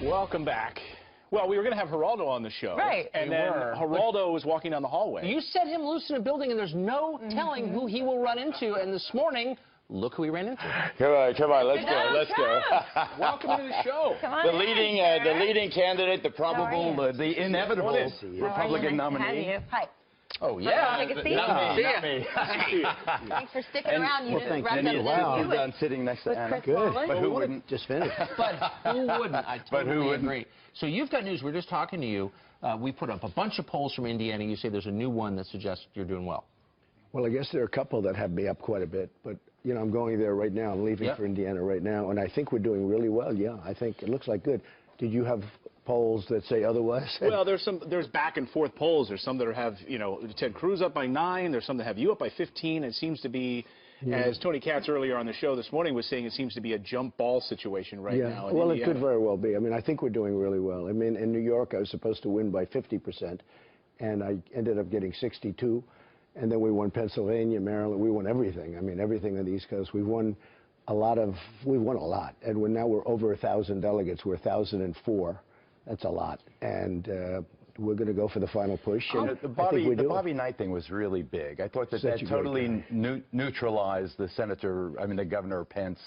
Welcome back. Well, we were going to have Geraldo on the show. Right. And then Geraldo was walking down the hallway. You set him loose in a building, and there's no telling who he will run into. And this morning, look who he ran into. Come on, let's go. Welcome to the show. Come on The leading candidate, the probable, the inevitable Republican nominee. Hi. Oh, yeah. Take a seat. Not me. Thanks for sticking around. You just wrapped up Wow. the I'm sitting next to Anna. Good. But who wouldn't? Just finished. But who wouldn't? I totally agree. So you've got news. We're just talking to you. We put up a bunch of polls from Indiana. You say there's a new one that suggests you're doing well. Well, I guess there are a couple that have me up quite a bit. But, you know, I'm going there right now. I'm leaving for Indiana right now. And I think we're doing really well. Yeah, I think it looks like good. Did you have polls that say otherwise? Well, there's back and forth polls. There's some that have, you know, Ted Cruz up by 9. There's some that have you up by 15. It seems to be, as Tony Katz earlier on the show this morning was saying, it seems to be a jump ball situation right now in well, Indiana. it could very well be. I mean, I think we're doing really well. I mean, in New York, I was supposed to win by 50%, and I ended up getting 62. And then we won Pennsylvania, Maryland. We won everything. I mean, everything on the East Coast. We won a lot. And now we're over 1,000 delegates. We're 1,004. That's a lot. And we're going to go for the final push. And The Bobby Knight thing was really big. I thought that totally neutralized the Governor Pence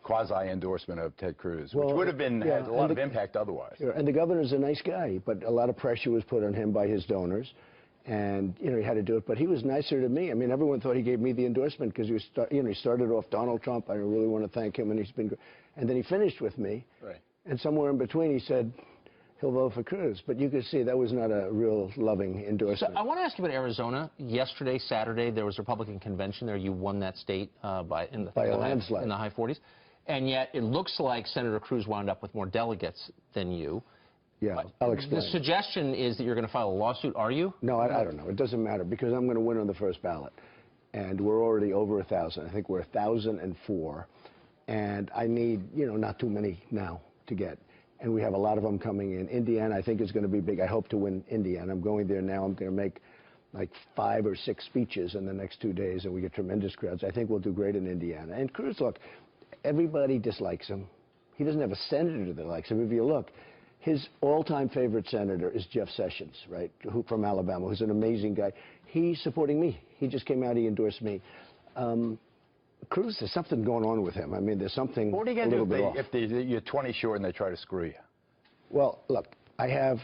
quasi-endorsement of Ted Cruz, which would have had a lot of impact otherwise. And the governor's a nice guy, but a lot of pressure was put on him by his donors. And, you know, he had to do it. But he was nicer to me. I mean, everyone thought he gave me the endorsement because he started off Donald Trump. I really want to thank him, and he's been good. And then he finished with me. Right. And somewhere in between, he said he'll vote for Cruz. But you could see that was not a real loving endorsement. So I want to ask you about Arizona. Yesterday, Saturday, there was a Republican convention there. You won that state by a landslide in the high 40s. And yet it looks like Senator Cruz wound up with more delegates than you. Yeah, I'll explain. The suggestion is that you're going to file a lawsuit, are you? No, I don't know. It doesn't matter because I'm going to win on the first ballot. And we're already over 1,000. I think we're 1,004. And I need, you know, not too many now to get. And we have a lot of them coming in. Indiana, I think, is going to be big. I hope to win Indiana. I'm going there now. I'm going to make like 5 or 6 speeches in the next 2 days, and we get tremendous crowds. I think we'll do great in Indiana. And Cruz, look, everybody dislikes him. He doesn't have a senator that likes him. If you look, his all-time favorite senator is Jeff Sessions, right, from Alabama, who's an amazing guy. He's supporting me. He just came out. He endorsed me. Cruz, there's something going on with him. I mean, there's something what are you a little bit off. If you're 20 short and they try to screw you? Well, look, I have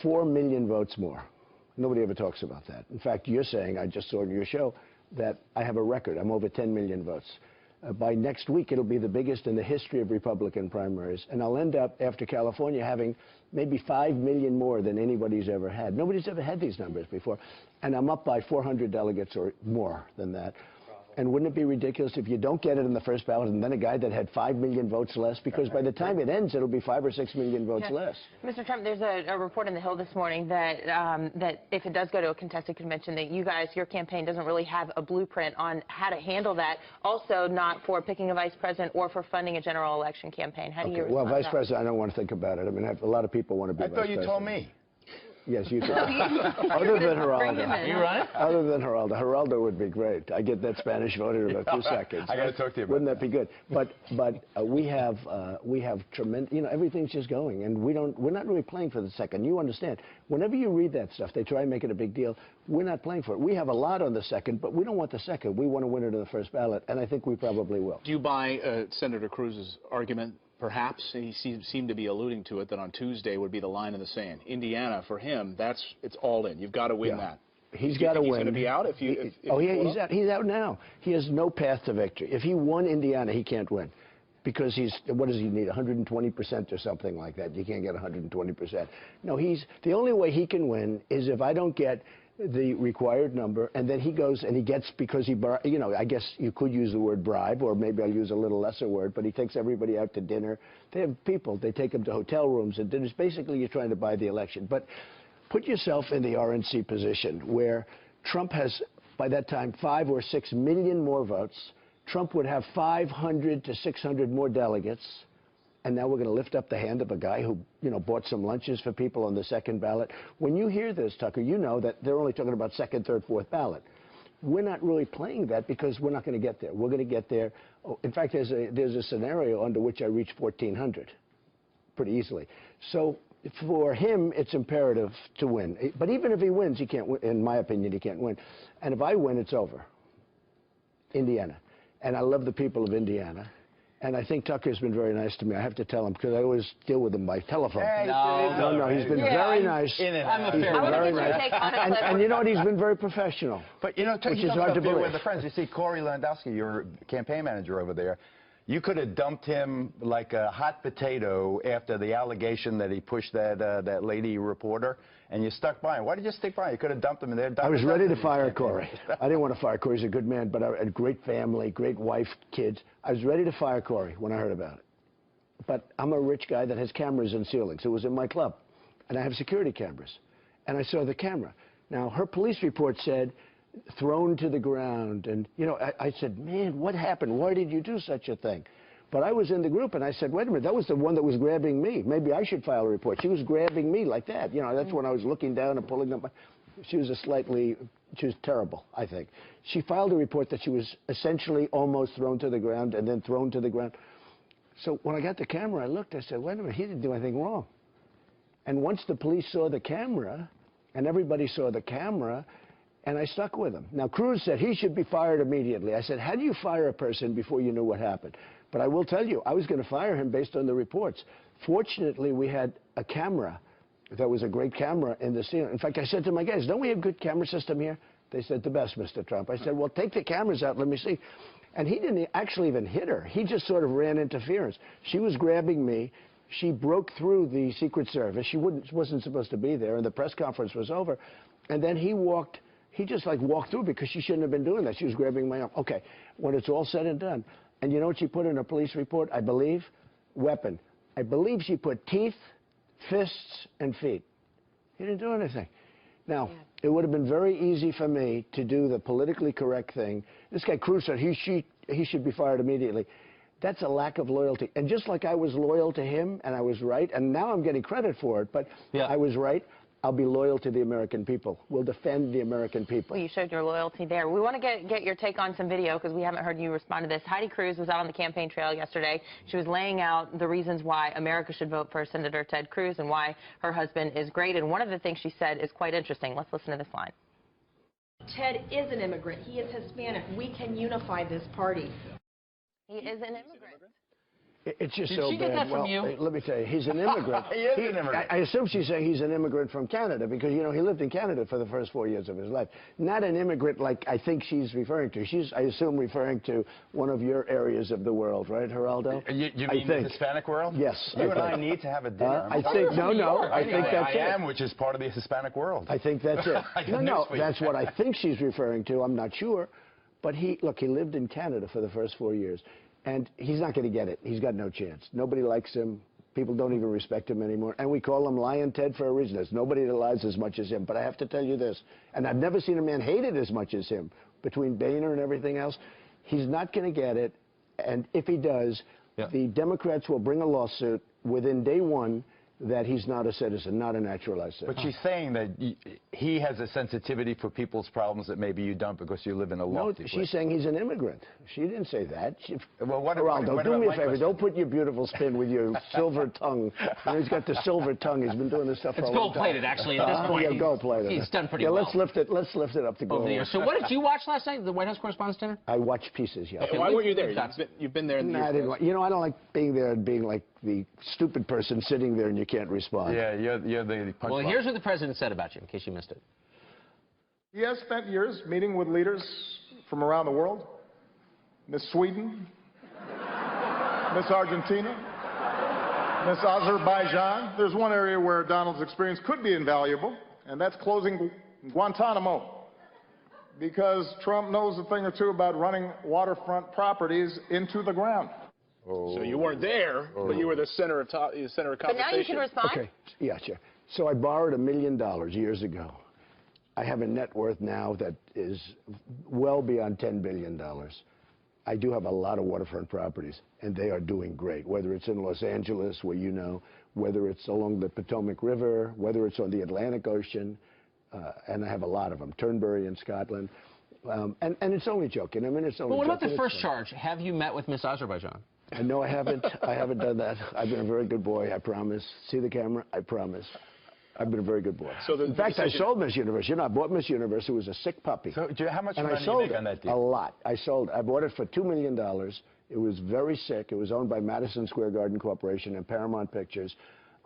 4 million votes more. Nobody ever talks about that. In fact, you're saying, I just saw on your show, that I have a record. I'm over 10 million votes. By next week, it'll be the biggest in the history of Republican primaries. And I'll end up, after California, having maybe 5 million more than anybody's ever had. Nobody's ever had these numbers before. And I'm up by 400 delegates or more than that. And wouldn't it be ridiculous if you don't get it in the first ballot and then a guy that had 5 million votes less? Because by the time it ends, it'll be 5 or 6 million votes less. Mr. Trump, there's a report in the Hill this morning that that if it does go to a contested convention, that you guys, your campaign, doesn't really have a blueprint on how to handle that. Also, not for picking a vice president or for funding a general election campaign. How do you respond Well, vice to that? president, I don't want to think about it. I mean, a lot of people want to be vice president. I thought you told me. Yes, you do. Other than Geraldo. You right? Other than Geraldo. Geraldo would be great. I get that Spanish vote in about 2 seconds. I got to talk to you about Wouldn't that be good? But we have tremendous, you know, everything's just going, and we're not really playing for the second. You understand? Whenever you read that stuff, they try and make it a big deal. We're not playing for it. We have a lot on the second, but we don't want the second. We want to win it in the first ballot, and I think we probably will. Do you buy Senator Cruz's argument? Perhaps he seemed to be alluding to it that on Tuesday would be the line in the sand. Indiana, for him, it's all in. You've got to win that. He's got to win. He's going to be out if you. He's out. He's out now. He has no path to victory. If he won Indiana, he can't win, because what does he need? 120% or something like that. You can't get 120%. No, the only way he can win is if I don't get the required number, and then he goes and he gets, because he, you know, I guess you could use the word bribe, or maybe I'll use a little lesser word, but he takes everybody out to dinner. They have people, they take them to hotel rooms and dinners. Basically, you're trying to buy the election. But put yourself in the RNC position where Trump has, by that time, 5 or 6 million more votes. Trump would have 500 to 600 more delegates. And now we're going to lift up the hand of a guy who, you know, bought some lunches for people on the second ballot. When you hear this, Tucker, you know that they're only talking about second, third, fourth ballot. We're not really playing that because we're not going to get there. We're going to get there. In fact, there's a scenario under which I reach 1,400. pretty easily. So for him, it's imperative to win. But even if he wins, he can't win. In my opinion, he can't win. And if I win, it's over. Indiana. And I love the people of Indiana. And I think Tucker's been very nice to me. I have to tell him, because I always deal with him by telephone. Hey, no, he's been very nice. I'm a He's fair been very nice. and you know what? He's been very professional. But, you know, which is hard to believe. With the friends, you see Corey Landowski, your campaign manager over there. You could have dumped him like a hot potato after the allegation that he pushed that lady reporter, and you stuck by him. Why did you stick by him? You could have dumped him. And I was ready to fire Corey. I didn't want to fire Corey. He's a good man, but a great family, great wife, kids. I was ready to fire Corey when I heard about it. But I'm a rich guy that has cameras in ceilings. It was in my club, and I have security cameras. And I saw the camera. Now, her police report said thrown to the ground. And, you know, I said, man, what happened? Why did you do such a thing? But I was in the group, and I said, wait a minute, that was the one that was grabbing me. Maybe I should file a report. She was grabbing me like that. You know, that's when I was looking down and pulling up. She was terrible, I think. She filed a report that she was essentially almost thrown to the ground and then thrown to the ground. So when I got the camera, I looked, I said, wait a minute, he didn't do anything wrong. And once the police saw the camera, and everybody saw the camera, and I stuck with him. Now, Cruz said he should be fired immediately. I said, how do you fire a person before you knew what happened? But I will tell you, I was going to fire him based on the reports. Fortunately, we had a camera. That was a great camera in the scene. In fact, I said to my guys, don't we have good camera system here? They said, the best, Mr. Trump. I said, well, take the cameras out, let me see. And he didn't actually even hit her. He just sort of ran interference. She was grabbing me. She broke through the Secret Service. She wasn't supposed to be there, and the press conference was over. And then he just like walked through because she shouldn't have been doing that. She was grabbing my arm. Okay, when it's all said and done, and you know what she put in her police report? I believe, weapon. I believe she put teeth, fists, and feet. He didn't do anything. Now, it would have been very easy for me to do the politically correct thing. This guy Cruz said he should be fired immediately. That's a lack of loyalty. And just like I was loyal to him, and I was right, and now I'm getting credit for it, but I was right, I'll be loyal to the American people. We'll defend the American people. Well, you showed your loyalty there. We want to get your take on some video because we haven't heard you respond to this. Heidi Cruz was out on the campaign trail yesterday. She was laying out the reasons why America should vote for Senator Ted Cruz and why her husband is great. And one of the things she said is quite interesting. Let's listen to this line. Ted is an immigrant. He is Hispanic. We can unify this party. He is an immigrant. It's just Did so she bad. get that from well, you? Let me tell you, he's an immigrant. He is an immigrant. I assume she's saying he's an immigrant from Canada because, you know, he lived in Canada for the first 4 years of his life. Not an immigrant like I think she's referring to. She's, I assume, referring to one of your areas of the world, right, Geraldo? You mean the Hispanic world? Yes. You and I need to have a dinner. I think, I think that's it. I am, which is part of the Hispanic world. I think that's it. No, that's what I think she's referring to. I'm not sure. But he lived in Canada for the first 4 years. And he's not going to get it. He's got no chance. Nobody likes him. People don't even respect him anymore. And we call him Lion Ted for a reason. There's nobody that lies as much as him. But I have to tell you this, and I've never seen a man hated as much as him. Between Boehner and everything else, he's not going to get it. And if he does, the Democrats will bring a lawsuit within day one that he's not a citizen, not a naturalized citizen. But she's saying that he has a sensitivity for people's problems that maybe you don't because you live in a lofty place. She's saying he's an immigrant. She didn't say that. Well, Geraldo, do me a favor. Don't put your beautiful spin with your silver tongue. You know, he's got the silver tongue. He's been doing this stuff for a long time. It's gold-plated, actually, at this point. Yeah, gold-plated. He's done pretty well. Let's lift it up to gold. So what did you watch last night, the White House Correspondents' Dinner? I watched pieces, yeah. Okay, why weren't you there? You've been there. No, I didn't. You know, I don't like being there and being like the stupid person sitting there and you can't respond. Yeah, you're the punch Well, box. Here's what the president said about you, in case you missed it. He has spent years meeting with leaders from around the world. Miss Sweden, Miss Argentina, Miss Azerbaijan. There's one area where Donald's experience could be invaluable, and that's closing Guantanamo. Because Trump knows a thing or two about running waterfront properties into the ground. So you weren't there, but you were the center of conversation. But now you can respond. Okay, yeah, sure. So I borrowed $1 million years ago. I have a net worth now that is well beyond $10 billion. I do have a lot of waterfront properties, and they are doing great, whether it's in Los Angeles, where you know, whether it's along the Potomac River, whether it's on the Atlantic Ocean, and I have a lot of them, Turnberry in Scotland. And it's only joking. I mean, it's only joking. But what about the it's first fun. charge? Have you met with Miss Azerbaijan? No, I haven't. I haven't done that. I've been a very good boy, I promise. See the camera? I promise. I've been a very good boy. So in fact, I sold Miss Universe. You know, I bought Miss Universe. It was a sick puppy. So how much money I sold did you make on that deal? A lot. I bought it for $2 million. It was very sick. It was owned by Madison Square Garden Corporation and Paramount Pictures.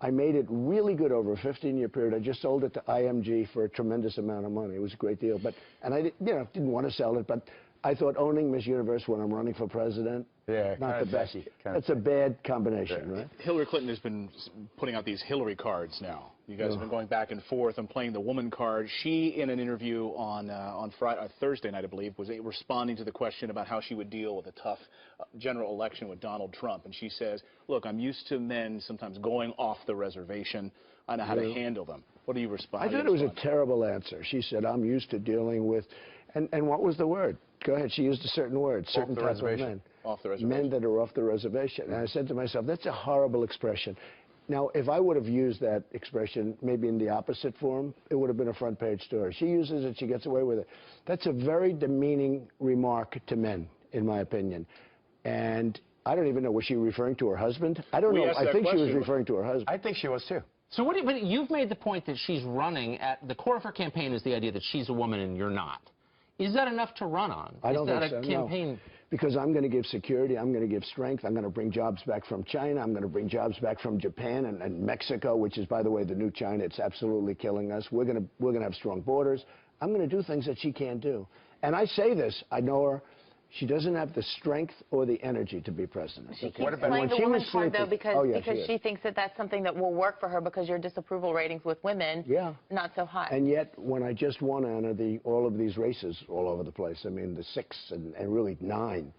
I made it really good over a 15-year period. I just sold it to IMG for a tremendous amount of money. It was a great deal. And I didn't want to sell it, but I thought owning Miss Universe when I'm running for president, not the best. That's a bad combination, right? Hillary Clinton has been putting out these Hillary cards now. You guys have been going back and forth and playing the woman card. She, in an interview on Thursday night, I believe, was responding to the question about how she would deal with a tough general election with Donald Trump. And she says, look, I'm used to men sometimes going off the reservation. I know how to handle them. What do you respond? I thought it was a terrible answer. She said, I'm used to dealing with, and what was the word? Go ahead. She used a certain word, certain type of men. Off the reservation. Men that are off the reservation. And I said to myself, that's a horrible expression. Now, if I would have used that expression maybe in the opposite form, it would have been a front-page story. She uses it, she gets away with it. That's a very demeaning remark to men, in my opinion. And I don't even know, was she referring to her husband? I don't know. I think she was referring to her husband. I think she was, too. So but you've made the point that she's running at the core of her campaign is the idea that she's a woman and you're not. Is that enough to run on? I don't think so, Is that a campaign? No. Because I'm going to give security, I'm going to give strength, I'm going to bring jobs back from China, I'm going to bring jobs back from Japan and Mexico, which is, by the way, the new China. It's absolutely killing us. We're going to have strong borders. I'm going to do things that she can't do. And I say this, I know her. She doesn't have the strength or the energy to be president. She keeps playing the woman card, though, because she thinks that that's something that will work for her because your disapproval ratings with women not so high. And yet, when I just won, Anna, all of these races all over the place, I mean, the 6 and really 9,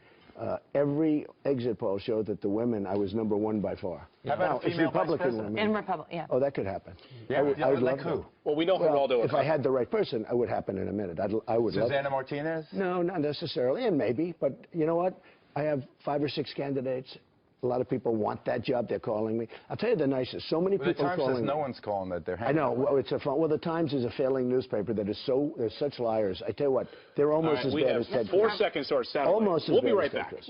every exit poll showed that the women, I was #1 by far. How about it's Republican women. In Republican, Oh, that could happen. Yeah, I would love who? that. Well, we know Geraldo. If I had the right person, it would happen in a minute. I would love Susanna Martinez? No, not necessarily, and maybe. But you know what? I have 5 or 6 candidates. A lot of people want that job. They're calling me. I'll tell you the nicest. So many people calling me. The Times says no one's calling that. They're hanging. I know. Well, well, the Times is a failing newspaper that is they're such liars. I tell you what, they're almost as bad as Ted Cruz. 4 seconds to our satellite. Almost as We'll bad be right as Ted back. Cruz.